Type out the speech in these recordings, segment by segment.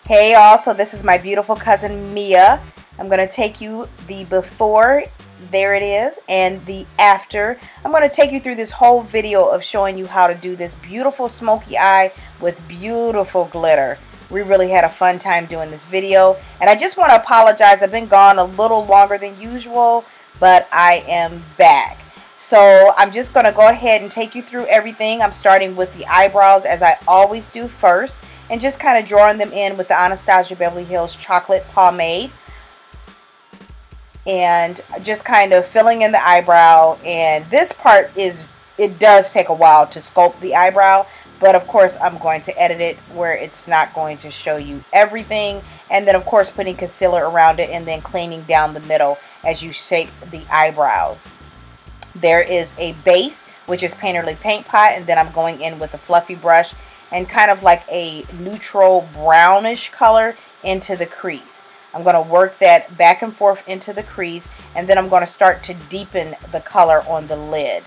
Hey all, so this is my beautiful cousin Mia. I'm going to take you the before, there it is, and the after. I'm going to take you through this whole video of showing you how to do this beautiful smoky eye with beautiful glitter. We really had a fun time doing this video, and I just want to apologize. I've been gone a little longer than usual, but I am back. So I'm just going to go ahead and take you through everything. I'm starting with the eyebrows as I always do first, and just kind of drawing them in with the Anastasia Beverly Hills chocolate pomade, and just kind of filling in the eyebrow. And this part it does take a while to sculpt the eyebrow, but of course I'm going to edit it where it's not going to show you everything. And then of course putting concealer around it and then cleaning down the middle as you shape the eyebrows. There is a base, which is Painterly Paint Pot, and then I'm going in with a fluffy brush and kind of like a neutral brownish color into the crease. I'm going to work that back and forth into the crease, and then I'm going to start to deepen the color on the lid.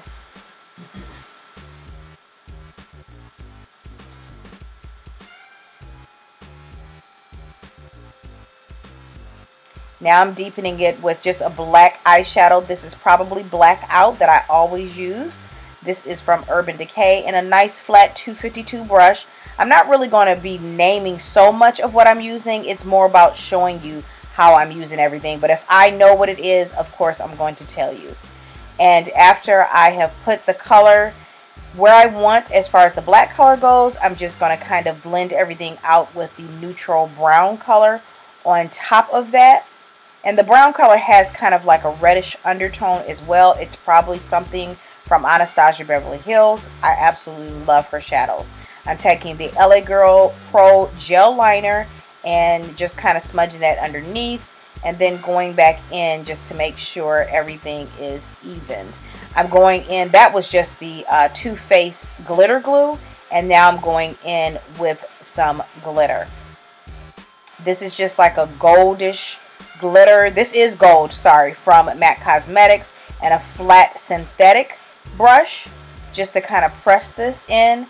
Now I'm deepening it with just a black eyeshadow. This is probably Black Out that I always use. This is from Urban Decay in a nice flat 252 brush. I'm not really going to be naming so much of what I'm using. It's more about showing you how I'm using everything. But if I know what it is, of course, I'm going to tell you. And after I have put the color where I want as far as the black color goes, I'm just going to kind of blend everything out with the neutral brown color on top of that. And the brown color has kind of like a reddish undertone as well. It's probably something from Anastasia Beverly Hills. I absolutely love her shadows. I'm taking the LA Girl Pro Gel Liner and just kind of smudging that underneath, and then going back in just to make sure everything is evened. I'm going in, that was just the Too Faced glitter glue, and now I'm going in with some glitter. This is just like a goldish glitter. This is gold, sorry, from MAC Cosmetics, and a flat synthetic brush just to kind of press this in.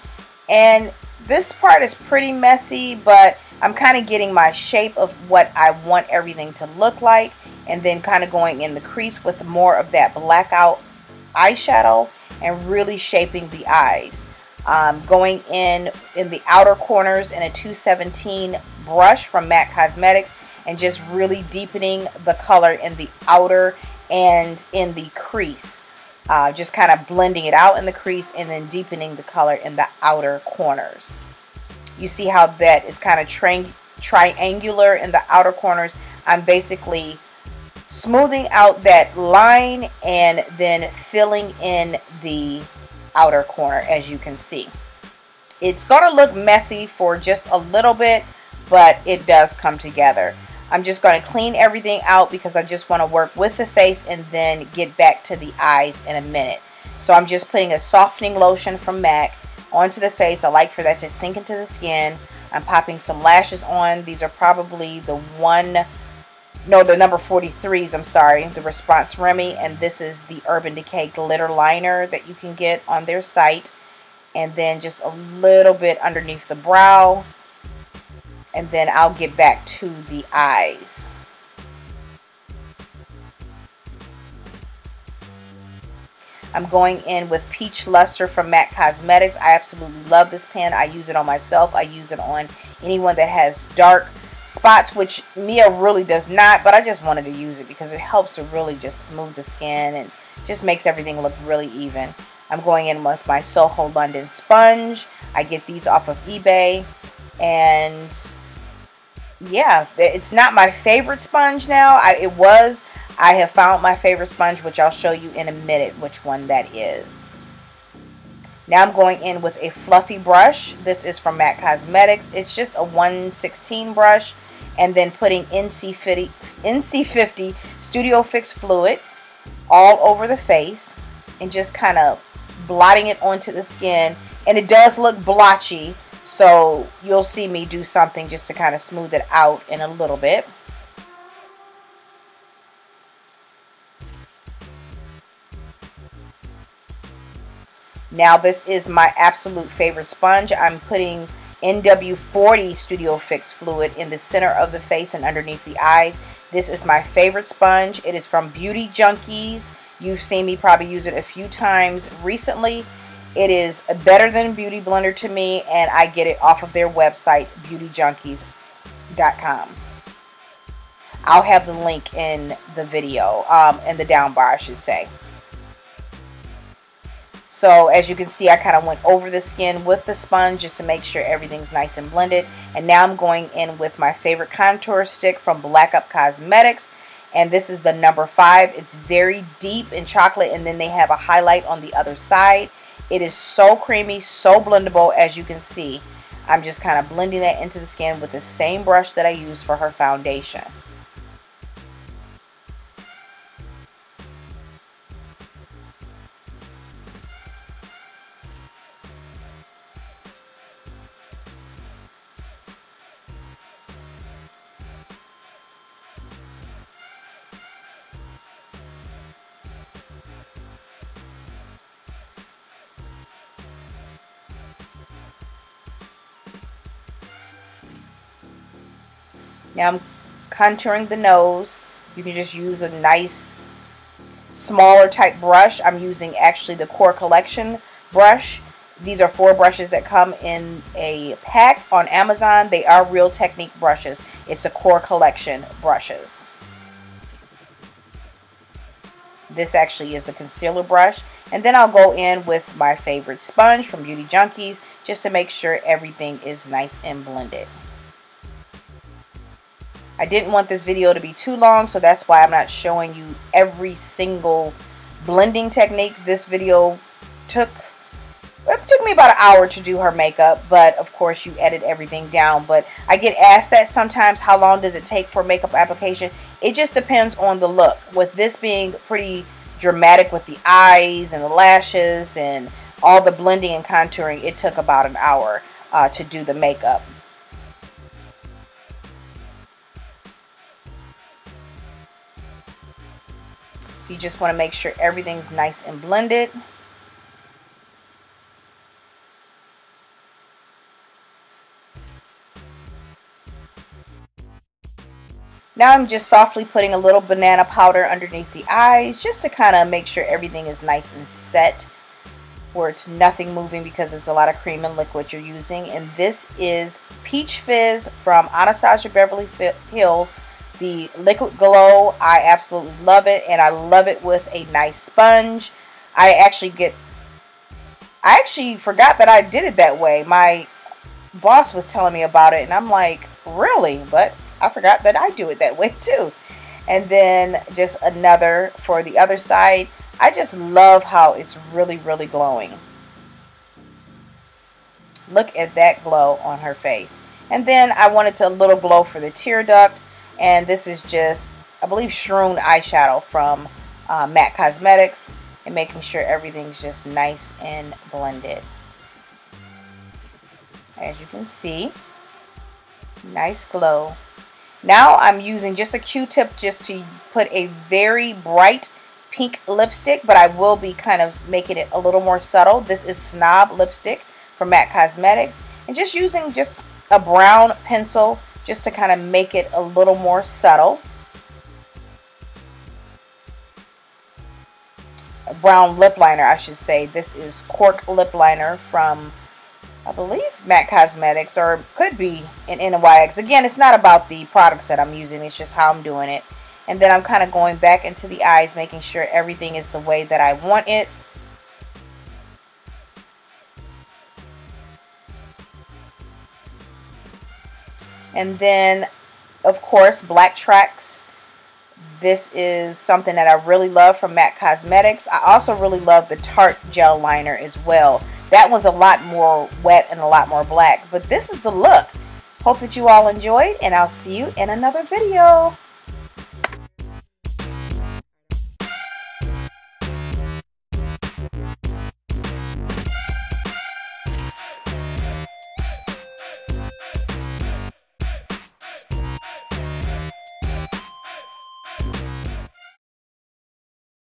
And this part is pretty messy, but I'm kind of getting my shape of what I want everything to look like, and then kind of going in the crease with more of that Blackout eyeshadow and really shaping the eyes. Going in the outer corners in a 217 brush from MAC Cosmetics, and just really deepening the color in the outer and in the crease. Just kind of blending it out in the crease and then deepening the color in the outer corners. You see how that is kind of triangular in the outer corners. I'm basically smoothing out that line and then filling in the outer corner, as you can see. It's going to look messy for just a little bit, but it does come together. I'm just going to clean everything out because I just want to work with the face and then get back to the eyes in a minute. So I'm just putting a softening lotion from MAC onto the face. I like for that to sink into the skin. I'm popping some lashes on. These are probably the number 43s, I'm sorry, the Response Remy, and this is the Urban Decay glitter liner that you can get on their site. And then just a little bit underneath the brow, and then I'll get back to the eyes. I'm going in with Peach Luster from MAC Cosmetics. I absolutely love this pen. I use it on myself. I use it on anyone that has dark spots, which Mia really does not, but I just wanted to use it because it helps to really just smooth the skin and just makes everything look really even. I'm going in with my Soho London sponge. I get these off of eBay, and yeah, it's not my favorite sponge now. I have found my favorite sponge, which I'll show you in a minute which one that is. Now I'm going in with a fluffy brush. This is from MAC Cosmetics. It's just a 116 brush, and then putting NC50 Studio Fix fluid all over the face and just kind of blotting it onto the skin. And it does look blotchy, so you'll see me do something just to kind of smooth it out in a little bit. Now this is my absolute favorite sponge. I'm putting NW40 Studio Fix fluid in the center of the face and underneath the eyes. This is my favorite sponge. It is from Beauty Junkies. You've seen me probably use it a few times recently. It is better than Beauty Blender to me, and I get it off of their website, beautyjunkies.com. I'll have the link in the video, in the down bar, I should say. So as you can see, I kind of went over the skin with the sponge just to make sure everything's nice and blended. And now I'm going in with my favorite contour stick from Black Up Cosmetics. And this is the number 5. It's very deep in chocolate, and then they have a highlight on the other side. It is so creamy, so blendable, as you can see. I'm just kind of blending that into the skin with the same brush that I used for her foundation. Now I'm contouring the nose. You can just use a nice smaller type brush. I'm using actually the Core Collection brush. These are 4 brushes that come in a pack on Amazon. They are Real Technique brushes. It's the Core Collection brushes. This actually is the concealer brush. And then I'll go in with my favorite sponge from Beauty Junkies just to make sure everything is nice and blended. I didn't want this video to be too long, so that's why I'm not showing you every single blending technique. This video took me about an hour to do her makeup, but of course you edit everything down. But I get asked that sometimes, how long does it take for makeup application? It just depends on the look. With this being pretty dramatic with the eyes and the lashes and all the blending and contouring, it took about an hour to do the makeup. You just want to make sure everything's nice and blended. Now I'm just softly putting a little banana powder underneath the eyes just to kind of make sure everything is nice and set, where it's nothing moving because it's a lot of cream and liquid you're using. And this is Peach Fizz from Anastasia Beverly Hills. The Liquid Glow, I absolutely love it, and I love it with a nice sponge. I actually forgot that I did it that way. My boss was telling me about it, and I'm like, really? But I forgot that I do it that way too. And then just another for the other side. I just love how it's really, really glowing. Look at that glow on her face. And then I wanted a little glow for the tear duct. And this is just, I believe, Shroon eyeshadow from MAC Cosmetics. And making sure everything's just nice and blended. As you can see, nice glow. Now I'm using just a Q-tip just to put a very bright pink lipstick. But I will be kind of making it a little more subtle. This is Snob lipstick from MAC Cosmetics. And just using just a brown pencil just to kind of make it a little more subtle. A brown lip liner, I should say. This is Cork lip liner from, I believe, MAC Cosmetics, or could be in NYX. Again, it's not about the products that I'm using, it's just how I'm doing it. And then I'm kind of going back into the eyes, making sure everything is the way that I want it. And then, of course, Black Tracks. This is something that I really love from MAC Cosmetics. I also really love the Tarte gel liner as well. That one's a lot more wet and a lot more black. But this is the look. Hope that you all enjoyed, and I'll see you in another video.